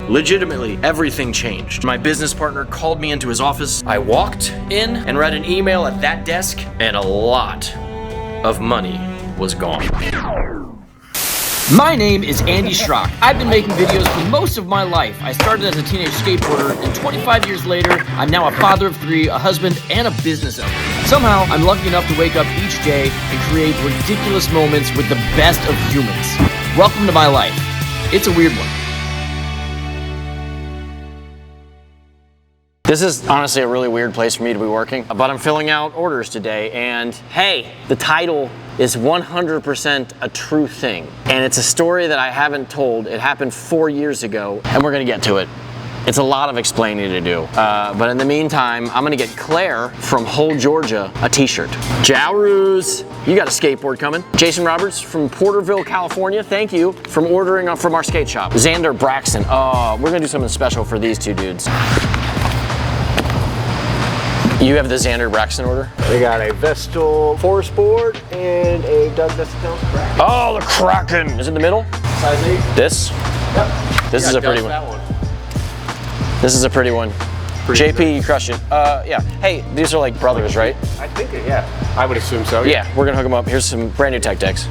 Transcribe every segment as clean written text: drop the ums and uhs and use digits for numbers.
Legitimately, everything changed. My business partner called me into his office. I walked in and read an email at that desk, and a lot of money was gone. My name is Andy Schrock. I've been making videos for most of my life. I started as a teenage skateboarder, and 25 years later, I'm now a father of 3, a husband, and a business owner. Somehow, I'm lucky enough to wake up each day and create ridiculous moments with the best of humans. Welcome to my life. It's a weird one. This is honestly a really weird place for me to be working, but I'm filling out orders today, and hey, the title is 100% a true thing. And it's a story that I haven't told. It happened 4 years ago, and we're gonna get to it. It's a lot of explaining to do. But in the meantime, I'm gonna get Claire from Hull, Georgia, a t-shirt. Jowroos, you got a skateboard coming. Jason Roberts from Porterville, California, thank you for ordering from our skate shop. Xander Braxton, we're gonna do something special for these two dudes. You have the Xander Braxton order? We got a Vestal force board and a Doug Vestal Kraken. Oh, the Kraken! Is it in the middle? Size 8. This? Yep. This is a pretty one. This is a pretty one. JP, you crushed it. Yeah. Hey, these are like brothers, right? I think it, yeah. I would assume so. Yeah, we're gonna hook them up. Here's some brand new tech decks.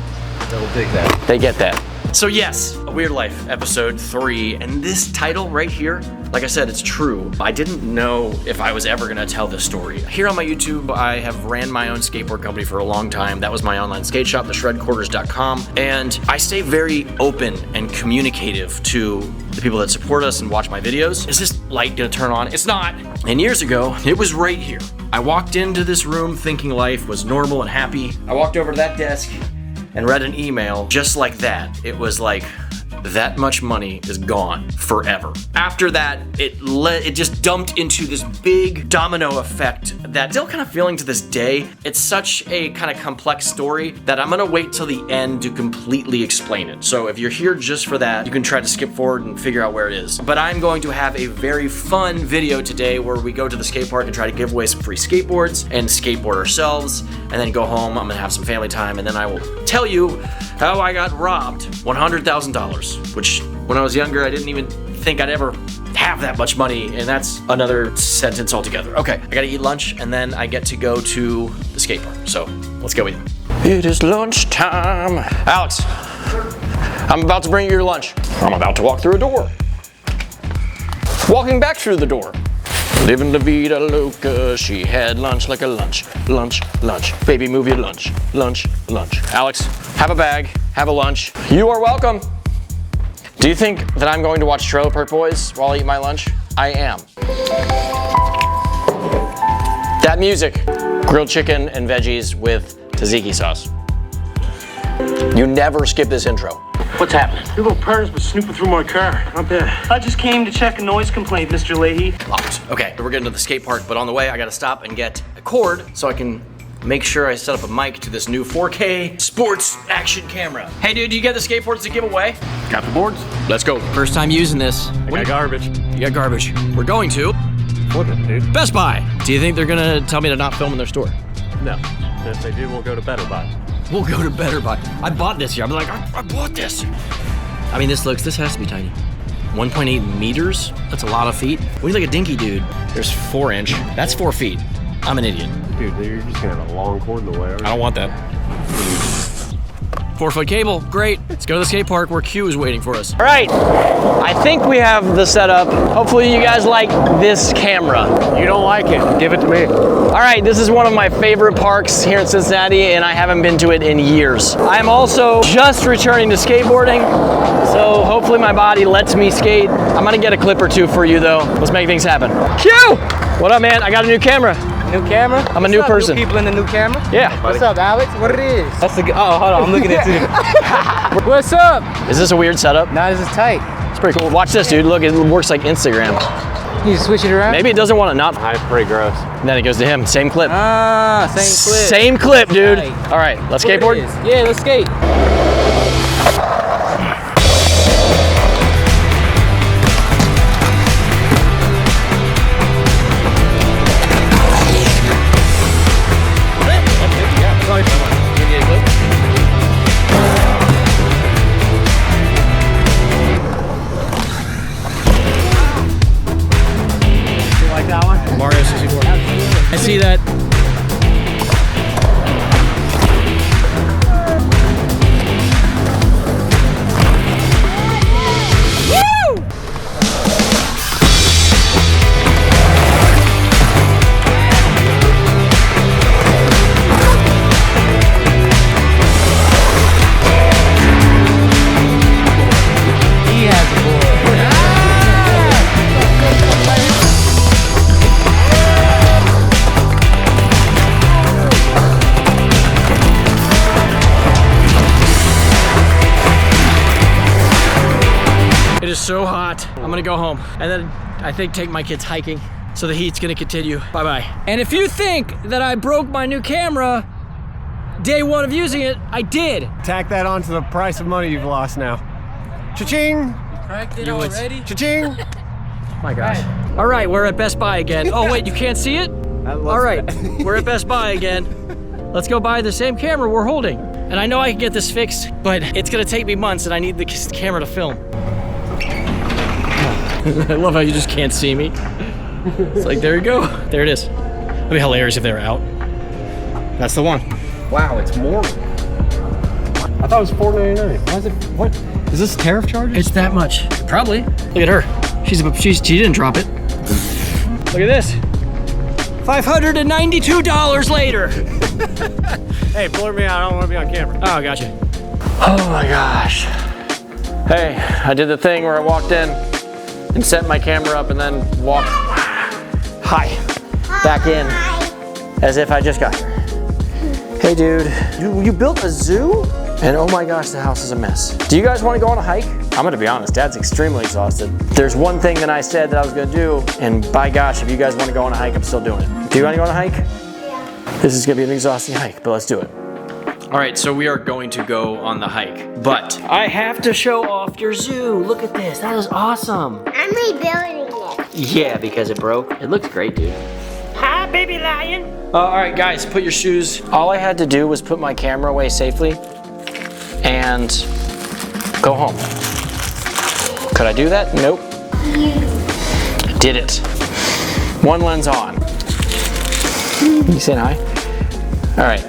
They'll dig that. They get that. So yes, A Weird Life, episode 3, and this title right here, like I said, it's true. I didn't know if I was ever gonna tell this story. Here on my YouTube, I have ran my own skateboard company for a long time. That was my online skate shop, theshredquarters.com, and I stay very open and communicative to the people that support us and watch my videos. Is this light gonna turn on? It's not. And years ago, it was right here. I walked into this room thinking life was normal and happy. I walked over to that desk and read an email just like that. It was like, that much money is gone forever. After that, it just dumped into this big domino effect that still kind of feeling to this day. It's such a kind of complex story that I'm gonna wait till the end to completely explain it. So if you're here just for that, you can try to skip forward and figure out where it is. But I'm going to have a very fun video today where we go to the skate park and try to give away some free skateboards and skateboard ourselves, and then go home. I'm gonna have some family time, and then I will tell you how I got robbed $100,000. Which, when I was younger, I didn't even think I'd ever have that much money, and that's another sentence altogether. Okay, I gotta eat lunch, and then I get to go to the skate park. So, let's go with you. It is lunchtime. Alex, I'm about to bring you your lunch. I'm about to walk through a door. Walking back through the door. Living La Vida Loca, she had lunch like a lunch, lunch, lunch. Baby, move your lunch, lunch, lunch. Alex, have a bag, have a lunch. You are welcome. Do you think that I'm going to watch Trailer Park Boys while I eat my lunch? I am. That music, grilled chicken and veggies with tzatziki sauce. You never skip this intro. What's happening? Your little partner's been snooping through my car. Not bad. I just came to check a noise complaint, Mr. Leahy. Locked. Okay, we're getting to the skate park, but on the way I gotta stop and get a cord so I can make sure I set up a mic to this new 4K sports action camera. Hey dude, you get the skateboards to give away? Got the boards? Let's go. First time using this. I got garbage. You got garbage. We're going to Flip it, dude. Best Buy. Do you think they're gonna tell me to not film in their store? No. If they do, we'll go to Better Buy. We'll go to Better Buy. I bought this here. I'm like, I bought this. I mean, this has to be tiny. 1.8 meters? That's a lot of feet. We look like a dinky dude. There's 4 inch. That's 4 feet. I'm an idiot. Dude, you're just gonna have a long cord in the way. I don't want that. 4-foot cable, great. Let's go to the skate park where Q is waiting for us. All right, I think we have the setup. Hopefully you guys like this camera. You don't like it, give it to me. All right, this is one of my favorite parks here in Cincinnati, and I haven't been to it in years. I'm also just returning to skateboarding, so hopefully my body lets me skate. I'm gonna get a clip or two for you though. Let's make things happen. Q! What up, man? I got a new camera. New camera? I'm a new person. New people in the new camera? Yeah. What's up, Alex? What it is? That's the. Oh, hold on. I'm looking at you. What's up? Is this a weird setup? Nah, this is tight. It's pretty cool. Watch this, dude. Look, it works like Instagram. You just switch it around? Maybe it doesn't want to not. Hi, pretty gross. And then it goes to him. Same clip. Ah, same clip. Same clip, dude. Right. All right, let's skateboard. Yeah, let's skate. see that. It is so hot. I'm gonna go home and then I think take my kids hiking. So the heat's gonna continue. Bye-bye. And if you think that I broke my new camera day one of using it, I did. Tack that onto the price of money you've lost now. Cha-ching! Cracked it already? Cha-ching! My gosh. All right, we're at Best Buy again. Oh wait, you can't see it? All right, we're at Best Buy again. Let's go buy the same camera we're holding. And I know I can get this fixed, but it's gonna take me months and I need the camera to film. I love how you just can't see me. It's like, there you go. There it is. It'd be hilarious if they were out. That's the one. Wow, it's more. I thought it was $4.99. Why is it? What? Is this tariff charges? It's that much. Probably. Look at her. She didn't drop it. Look at this. $592 later. Hey, blur me out. I don't want to be on camera. Oh, gotcha. Oh my gosh. Hey, I did the thing where I walked in and set my camera up and then walked back in as if I just got here. Hey dude, you built a zoo? And oh my gosh, the house is a mess. Do you guys want to go on a hike? I'm gonna be honest, Dad's extremely exhausted. There's one thing that I said that I was gonna do, and by gosh, if you guys want to go on a hike, I'm still doing it. Do you want to go on a hike? Yeah. This is gonna be an exhausting hike, but let's do it. All right, so we are going to go on the hike, but I have to show off your zoo. Look at this, that is awesome. I'm rebuilding it. Yeah, because it broke. It looks great, dude. Hi, baby lion. All right, guys, put your shoes. All I had to do was put my camera away safely and go home. Could I do that? Nope. I did it. One lens on. You saying hi? All right.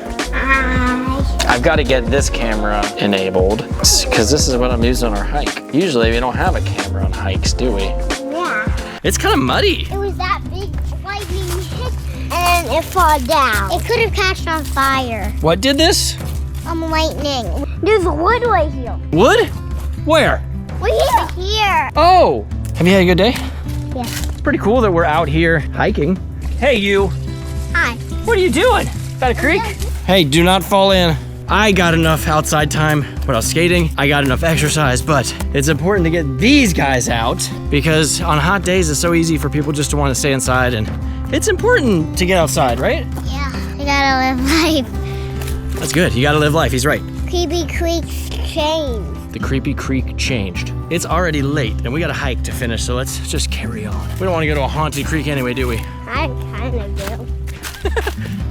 I've got to get this camera enabled because this is what I'm using on our hike. Usually we don't have a camera on hikes, do we? Yeah. It's kind of muddy. It was that big lightning hit and it fall down. It could have catched on fire. What did this? Lightning. There's wood right here. Wood? Where? Right here. Oh, have you had a good day? Yeah. It's pretty cool that we're out here hiking. Hey, you. Hi. What are you doing? Got a creek? Hey, do not fall in. I got enough outside time when I was skating. I got enough exercise, but it's important to get these guys out because on hot days, it's so easy for people just to want to stay inside, and it's important to get outside, right? Yeah. I gotta live life. That's good. You gotta live life. He's right. Creepy Creek's changed. The Creepy Creek changed. It's already late, and we got a hike to finish, so let's just carry on. We don't want to go to a haunted creek anyway, do we? I kind of do.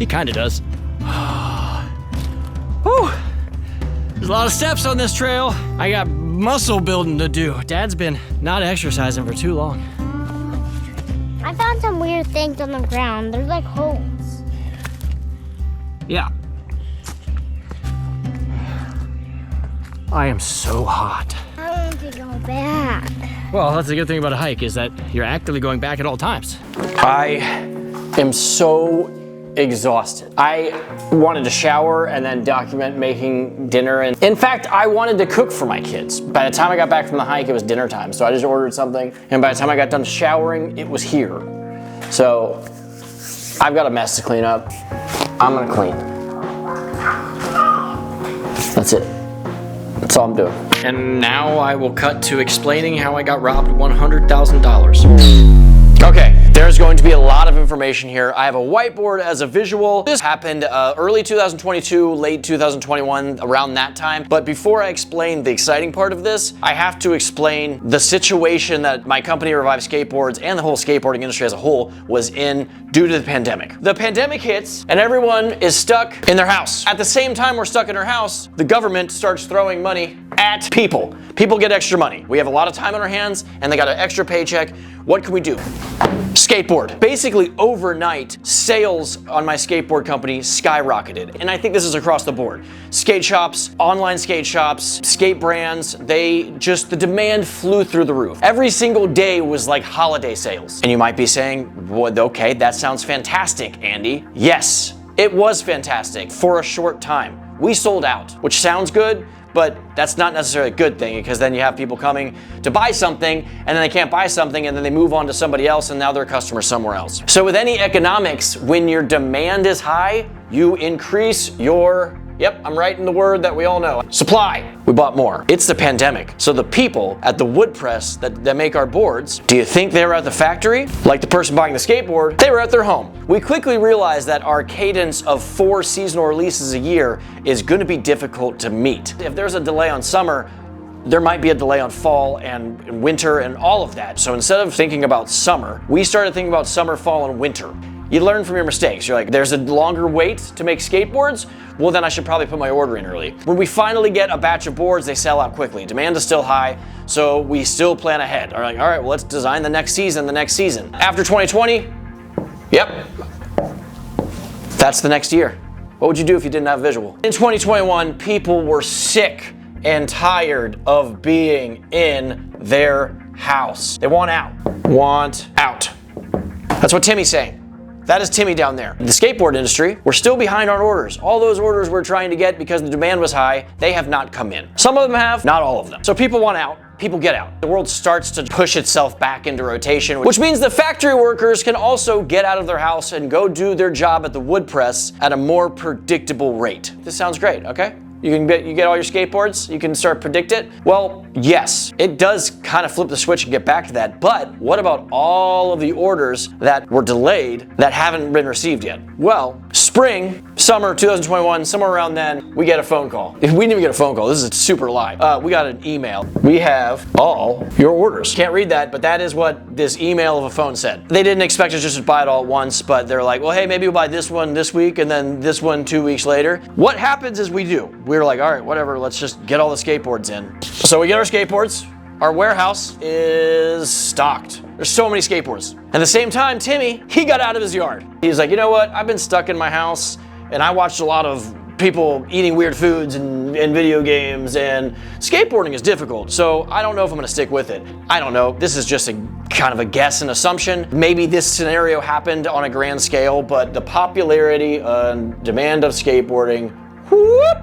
He kind of does. Whew. There's a lot of steps on this trail. I got muscle building to do. Dad's been not exercising for too long. I found some weird things on the ground. There's like holes. Yeah. I am so hot. I want to go back. Well, that's the good thing about a hike is that you're actively going back at all times. I am so exhausted. I wanted to shower and then document making dinner. And in fact, I wanted to cook for my kids. By the time I got back from the hike, it was dinner time. So I just ordered something. And by the time I got done showering, it was here. So I've got a mess to clean up. I'm gonna clean. That's it. That's all I'm doing. And now I will cut to explaining how I got robbed $100,000. Okay, there's going to be a lot of information here. I have a whiteboard as a visual. This happened early 2022, late 2021, around that time. But before I explain the exciting part of this, I have to explain the situation that my company, Revive Skateboards, and the whole skateboarding industry as a whole was in due to the pandemic. The pandemic hits and everyone is stuck in their house. At the same time we're stuck in our house, the government starts throwing money at people. People get extra money. We have a lot of time on our hands and they got an extra paycheck. What can we do? Skateboard. Basically overnight, sales on my skateboard company skyrocketed. And I think this is across the board. Skate shops, online skate shops, skate brands, the demand flew through the roof. Every single day was like holiday sales. And you might be saying, well, okay, that sounds fantastic, Andy. Yes, it was fantastic for a short time. We sold out, which sounds good, but that's not necessarily a good thing, because then you have people coming to buy something and then they can't buy something and then they move on to somebody else and now they're a customer somewhere else. So with any economics, when your demand is high, you increase your, yep, I'm writing the word that we all know, supply. We bought more. It's the pandemic. So the people at the wood press that make our boards, do you think they were at the factory? Like the person buying the skateboard, they were at their home. We quickly realized that our cadence of 4 seasonal releases a year is going to be difficult to meet. If there's a delay on summer, there might be a delay on fall and winter and all of that. So instead of thinking about summer, we started thinking about summer, fall, and winter. You learn from your mistakes. You're like, there's a longer wait to make skateboards? Well, then I should probably put my order in early. When we finally get a batch of boards, they sell out quickly. Demand is still high, so we still plan ahead. We're like, all right, well, let's design the next season. After 2020, yep, that's the next year. What would you do if you didn't have visual? In 2021, people were sick and tired of being in their house. They want out. Want out. That's what Timmy's saying. That is Timmy down there. The skateboard industry, we're still behind on orders. All those orders we're trying to get because the demand was high, they have not come in. Some of them have, not all of them. So people want out, people get out. The world starts to push itself back into rotation, which means the factory workers can also get out of their house and go do their job at the wood press at a more predictable rate. This sounds great, okay? You get all your skateboards, you can start predict it. Well, yes, it does kind of flip the switch and get back to that, but what about all of the orders that were delayed that haven't been received yet? Well, spring, summer 2021, somewhere around then, we get a phone call. If we didn't even get a phone call, this is a super lie. We got an email. We have all your orders. Can't read that, but that is what this email of a phone said. They didn't expect us just to buy it all at once, but they're like, well, hey, maybe we'll buy this one this week and then this one 2 weeks later. What happens is we do. We're like, all right, whatever, let's just get all the skateboards in. So we get our skateboards. Our warehouse is stocked. There's so many skateboards. At the same time, Timmy, he got out of his yard. He's like, you know what? I've been stuck in my house and I watched a lot of people eating weird foods and video games, and skateboarding is difficult. So I don't know if I'm gonna stick with it. I don't know. This is just a kind of a guess and assumption. Maybe this scenario happened on a grand scale, but the popularity and demand of skateboarding, whoop,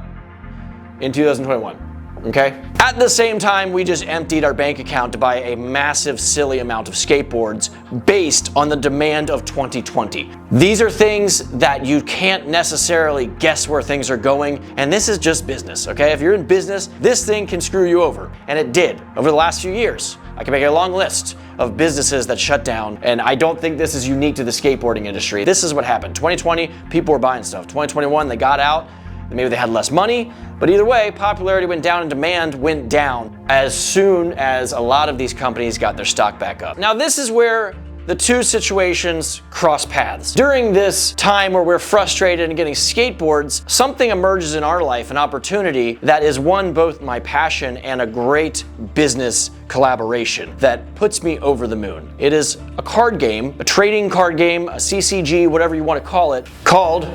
in 2021, okay? At the same time, we just emptied our bank account to buy a massive, silly amount of skateboards based on the demand of 2020. These are things that you can't necessarily guess where things are going, and this is just business, okay? If you're in business, this thing can screw you over, and it did over the last few years. I can make a long list of businesses that shut down, and I don't think this is unique to the skateboarding industry. This is what happened. 2020, people were buying stuff. 2021, they got out. Maybe they had less money, but either way, popularity went down and demand went down as soon as a lot of these companies got their stock back up. Now, this is where the two situations cross paths. During this time where we're frustrated and getting skateboards, something emerges in our life, an opportunity that is both my passion and a great business collaboration that puts me over the moon. It is a card game, a trading card game, a CCG, whatever you want to call it, called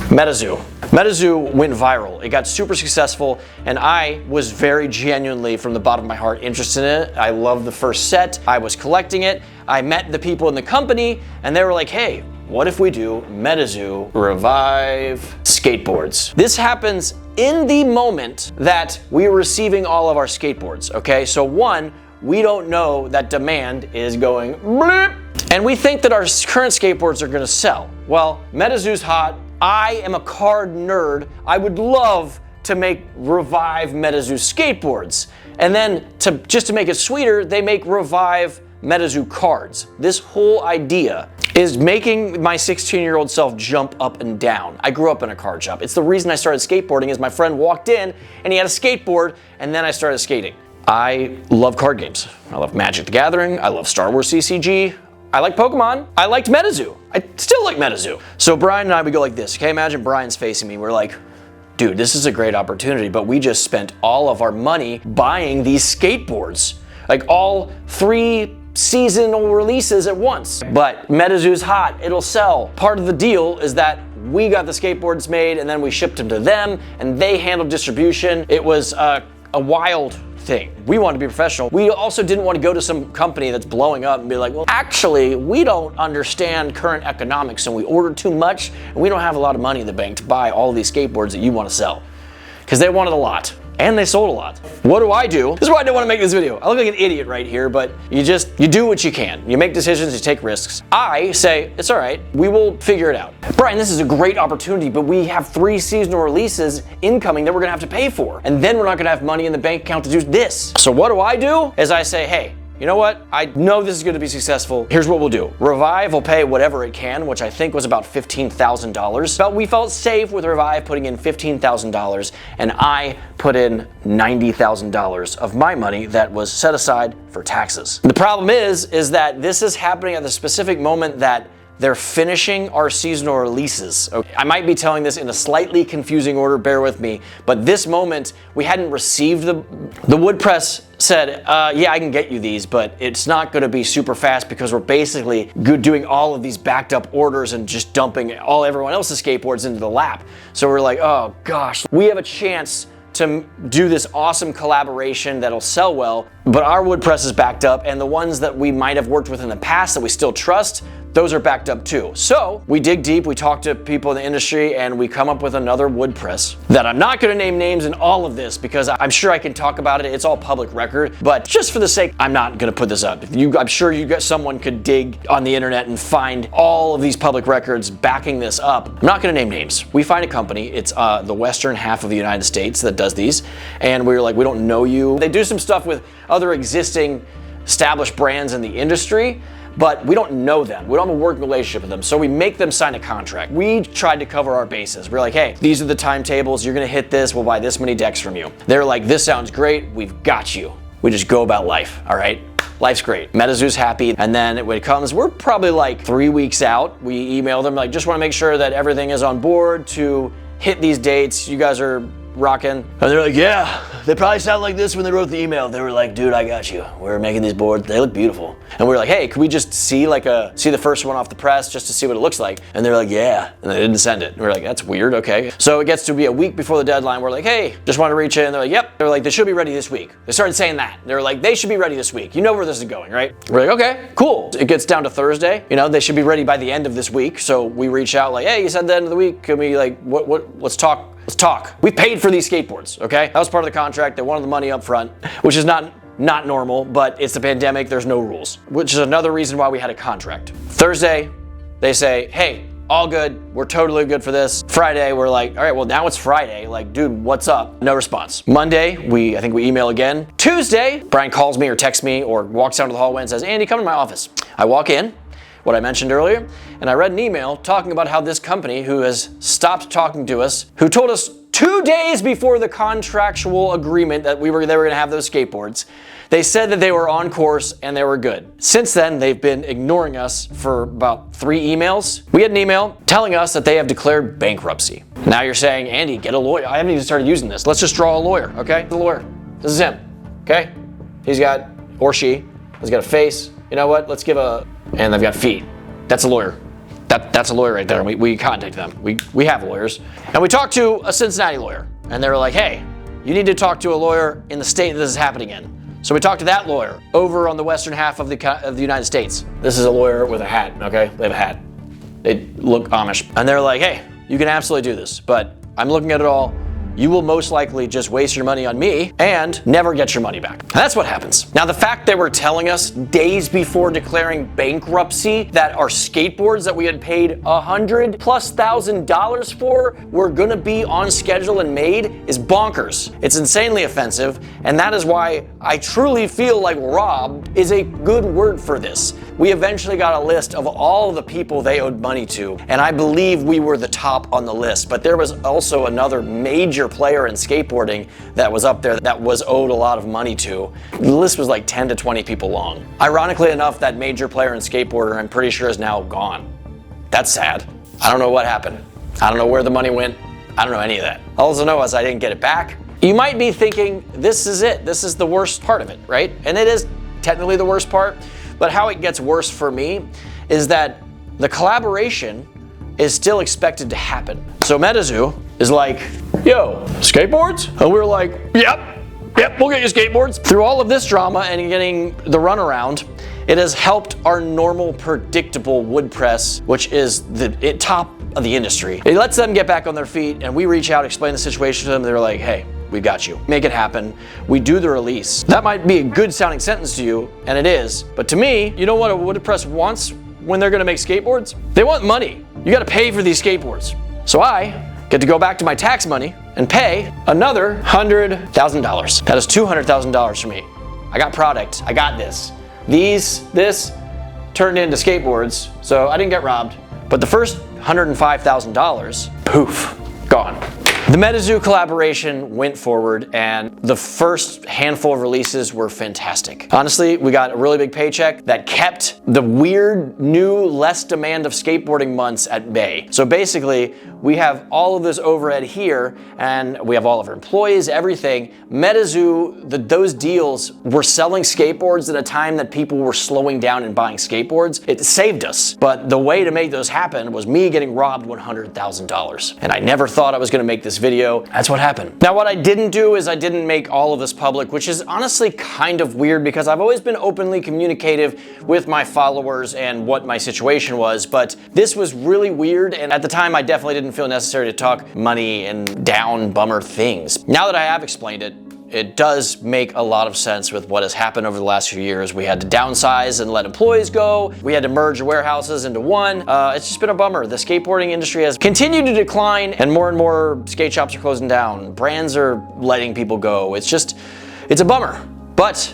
Metazoo. Metazoo went viral. It got super successful, and I was very genuinely, from the bottom of my heart, interested in it. I loved the first set. I was collecting it. I met the people in the company, and they were like, hey, what if we do Metazoo Revive skateboards? This happens in the moment that we were receiving all of our skateboards, okay? So one, we don't know that demand is going blip, and we think that our current skateboards are gonna sell. Well, Metazoo's hot. I am a card nerd. I would love to make Revive Metazoo skateboards. And then just to make it sweeter, they make Revive Metazoo cards. This whole idea is making my 16-year-old self jump up and down. I grew up in a card shop. It's the reason I started skateboarding is my friend walked in and he had a skateboard, and then I started skating. I love card games. I love Magic the Gathering. I love Star Wars CCG. I like Pokemon. I liked Metazoo. I still like Metazoo. So Brian and I would go like this. Okay, imagine Brian's facing me. We're like, dude, this is a great opportunity, but we just spent all of our money buying these skateboards. Like all 3 seasonal releases at once. But Metazoo's hot, it'll sell. Part of the deal is that we got the skateboards made and then we shipped them to them and they handled distribution. It was a wild thing. We wanted to be professional. We also didn't want to go to some company that's blowing up and be like, well, actually, we don't understand current economics and we ordered too much and we don't have a lot of money in the bank to buy all of these skateboards that you want to sell. Because they wanted a lot. And they sold a lot. What do? This is why I didn't want to make this video. I look like an idiot right here, but you do what you can. You make decisions, you take risks. I say, it's all right, we will figure it out. Brian, this is a great opportunity, but we have 3 seasonal releases incoming that we're gonna have to pay for. And then we're not gonna have money in the bank account to do this. So what do? Is I say, hey, you know what? I know this is going to be successful. Here's what we'll do. Revive will pay whatever it can, which I think was about $15,000. But we felt safe with Revive putting in $15,000, and I put in $90,000 of my money that was set aside for taxes. The problem is that this is happening at the specific moment that they're finishing our seasonal releases. Okay. I might be telling this in a slightly confusing order, bear with me, but this moment, we hadn't received the wood press said, yeah, I can get you these, but it's not gonna be super fast because we're basically doing all of these backed up orders and just dumping everyone else's skateboards into the lap. So we're like, oh gosh, we have a chance to do this awesome collaboration that'll sell well, but our wood press is backed up and the ones that we might have worked with in the past that we still trust, those are backed up too. So we dig deep, we talk to people in the industry, and we come up with another wood press that I'm not gonna name names in all of this because I'm sure I can talk about it. It's all public record, but just for the sake, I'm not gonna put this up. I'm sure someone could dig on the internet and find all of these public records backing this up. I'm not gonna name names. We find a company, it's the western half of the United States that does these, and we were like, we don't know you. They do some stuff with other existing established brands in the industry, but we don't know them. We don't have a working relationship with them, so we make them sign a contract. We tried to cover our bases. We're like, hey, these are the timetables, you're gonna hit this, we'll buy this many decks from you. They're like, this sounds great, we've got you. We just go about life, all right? Life's great. Metazoo's happy, and then when it comes, we're probably like 3 weeks out. We email them, like, just wanna make sure that everything is on board to hit these dates. You guys are rocking. And they're like, yeah, they probably sound like this when they wrote the email. They were like, dude, I got you. We're making these boards, they look beautiful. And we were like, hey, could we just see the first one off the press just to see what it looks like? And they're like, yeah, and they didn't send it. And we were like, that's weird, okay. So it gets to be a week before the deadline. We're like, hey, just want to reach in. They're like, yep. They're like, they should be ready this week. They started saying that. They were like, they should be ready this week. You know where this is going, right? We're like, okay, cool. It gets down to Thursday. You know, they should be ready by the end of this week. So we reach out like, hey, you said the end of the week. Can we let's talk. Let's talk. We paid for these skateboards, okay? That was part of the contract. They wanted the money up front, which is not normal, but it's the pandemic, there's no rules, which is another reason why we had a contract. Thursday, they say, hey, all good, we're totally good for this. Friday, we're like, all right, well now it's Friday, like, dude, what's up? No response. Monday, I think we email again. Tuesday, Brian calls me or texts me or walks down to the hallway and says, Andy, come to my office. I walk in, what I mentioned earlier, and I read an email talking about how this company who has stopped talking to us, who told us 2 days before the contractual agreement that they were gonna have those skateboards, they said that they were on course and they were good. Since then, they've been ignoring us for about 3 emails. We had an email telling us that they have declared bankruptcy. Now you're saying, Andy, get a lawyer. I haven't even started using this. Let's just draw a lawyer, okay? The lawyer, this is him, okay? He's got, or she, has got a face. You know what, and they've got feet. That's a lawyer. That's a lawyer right there. We contacted them. We have lawyers. And we talked to a Cincinnati lawyer. And they were like, hey, you need to talk to a lawyer in the state that this is happening in. So we talked to that lawyer over on the western half of the United States. This is a lawyer with a hat, okay? They have a hat. They look Amish. And they're like, hey, you can absolutely do this, but I'm looking at it all. You will most likely just waste your money on me and never get your money back. And that's what happens. Now, the fact they were telling us days before declaring bankruptcy that our skateboards that we had paid $100,000+ for were gonna be on schedule and made is bonkers. It's insanely offensive, and that is why I truly feel like robbed is a good word for this. We eventually got a list of all the people they owed money to, and I believe we were the top on the list, but there was also another major player in skateboarding that was up there that was owed a lot of money to. The list was like 10 to 20 people long. Ironically enough, that major player in skateboarder, I'm pretty sure, is now gone. That's sad. I don't know what happened. I don't know where the money went. I don't know any of that. All I know is I didn't get it back. You might be thinking, this is it. This is the worst part of it, right? And it is technically the worst part. But how it gets worse for me is that the collaboration is still expected to happen. So Metazoo is like, yo, skateboards? And we're like, yep, we'll get you skateboards. Through all of this drama and getting the runaround, it has helped our normal, predictable wood press, which is the top of the industry. It lets them get back on their feet, and we reach out, explain the situation to them. They're like, hey, we got you. Make it happen. We do the release. That might be a good sounding sentence to you, and it is. But to me, you know what a wood press wants when they're gonna make skateboards? They want money. You gotta pay for these skateboards. So I get to go back to my tax money and pay another $100,000. That is $200,000 for me. I got product, I got this. This turned into skateboards, so I didn't get robbed. But the first $105,000, poof, gone. The Metazoo collaboration went forward, and the first handful of releases were fantastic. Honestly, we got a really big paycheck that kept the weird, new, less demand of skateboarding months at bay. So basically, we have all of this overhead here, and we have all of our employees, everything. Metazoo, those deals were selling skateboards at a time that people were slowing down and buying skateboards. It saved us. But the way to make those happen was me getting robbed $100,000. And I never thought I was gonna make this video. That's what happened. Now, what I didn't do is I didn't make all of this public, which is honestly kind of weird because I've always been openly communicative with my followers and what my situation was, but this was really weird, and at the time I definitely didn't feel necessary to talk money and down bummer things. Now that I have explained it, it does make a lot of sense with what has happened over the last few years. We had to downsize and let employees go. We had to merge warehouses into one. It's just been a bummer. The skateboarding industry has continued to decline, and more skate shops are closing down. Brands are letting people go. It's a bummer. But,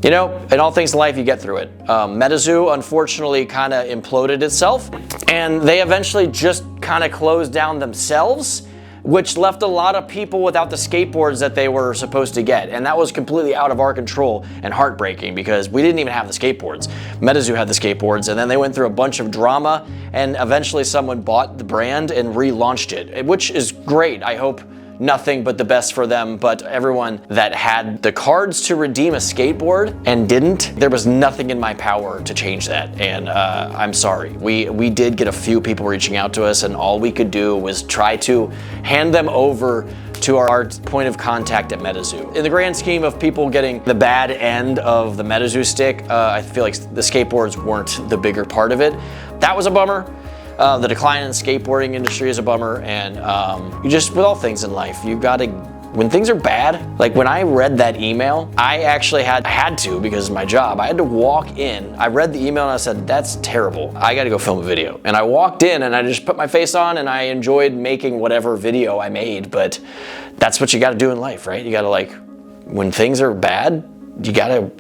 you know, in all things in life, you get through it. Metazoo, unfortunately, kind of imploded itself, and they eventually just kind of closed down themselves, which left a lot of people without the skateboards that they were supposed to get. And that was completely out of our control and heartbreaking because we didn't even have the skateboards. Metazoo had the skateboards, and then they went through a bunch of drama, and eventually someone bought the brand and relaunched it, which is great. I hope nothing but the best for them, but everyone that had the cards to redeem a skateboard and didn't, there was nothing in my power to change that, and I'm sorry. We did get a few people reaching out to us, and all we could do was try to hand them over to our point of contact at Metazoo. In the grand scheme of people getting the bad end of the Metazoo stick, I feel like the skateboards weren't the bigger part of it. That was a bummer. The decline in the skateboarding industry is a bummer, and you just, with all things in life, you gotta, when things are bad, like when I read that email, I actually had to, because of my job, I had to walk in. I read the email and I said, that's terrible. I gotta go film a video. And I walked in and I just put my face on and I enjoyed making whatever video I made, but that's what you gotta do in life, right? You gotta, like, when things are bad, you gotta,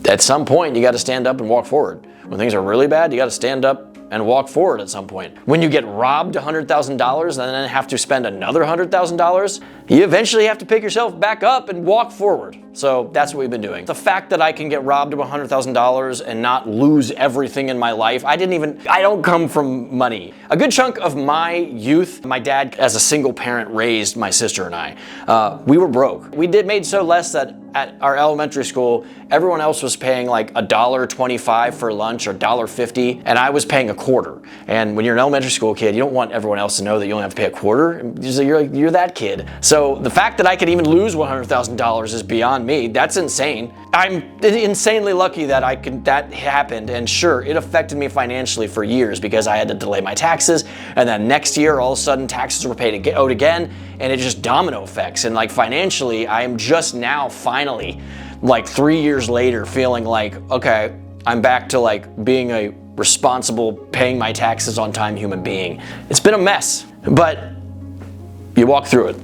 at some point, you gotta stand up and walk forward. When things are really bad, you gotta stand up and walk forward at some point. When you get robbed $100,000 and then have to spend another $100,000, you eventually have to pick yourself back up and walk forward. So that's what we've been doing. The fact that I can get robbed of $100,000 and not lose everything in my life, I don't come from money. A good chunk of my youth, my dad as a single parent raised my sister and I. We were broke. We made so less that at our elementary school, everyone else was paying like $1.25 for lunch or $1.50, and I was paying a quarter. And when you're an elementary school kid, you don't want everyone else to know that you only have to pay a quarter. You're that kid. So the fact that I could even lose $100,000 is beyond me. That's insane. I'm insanely lucky that that happened, and sure, it affected me financially for years because I had to delay my taxes, and then next year, all of a sudden, taxes were owed again, and it just domino effects. And like financially, I am just now finally, like 3 years later, feeling like, okay, I'm back to like being a responsible, paying my taxes on time human being. It's been a mess, but you walk through it.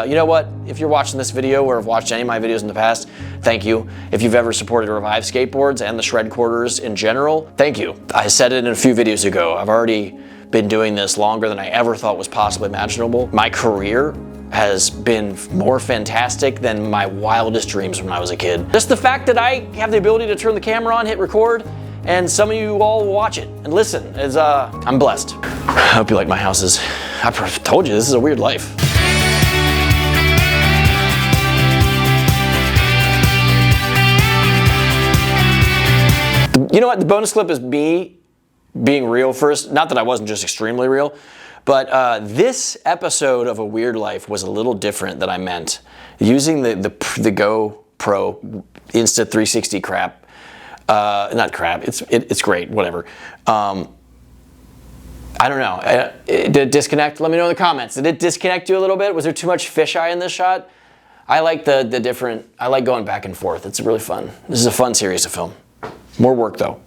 You know what? If you're watching this video or have watched any of my videos in the past, thank you. If you've ever supported Revive Skateboards and the Shred Quarters in general, thank you. I said it in a few videos ago. I've already been doing this longer than I ever thought was possibly imaginable. My career has been more fantastic than my wildest dreams when I was a kid. Just the fact that I have the ability to turn the camera on, hit record, and some of you all watch it and listen is, I'm blessed. I hope you like my houses. I told you, this is a weird life. You know what? The bonus clip is me being real first. Not that I wasn't just extremely real, but this episode of A Weird Life was a little different than I meant. Using the GoPro Insta360 crap. Not crap. It's great. Whatever. I don't know. Did it disconnect? Let me know in the comments. Did it disconnect you a little bit? Was there too much fisheye in this shot? I like the different. I like going back and forth. It's really fun. This is a fun series to film. More work though.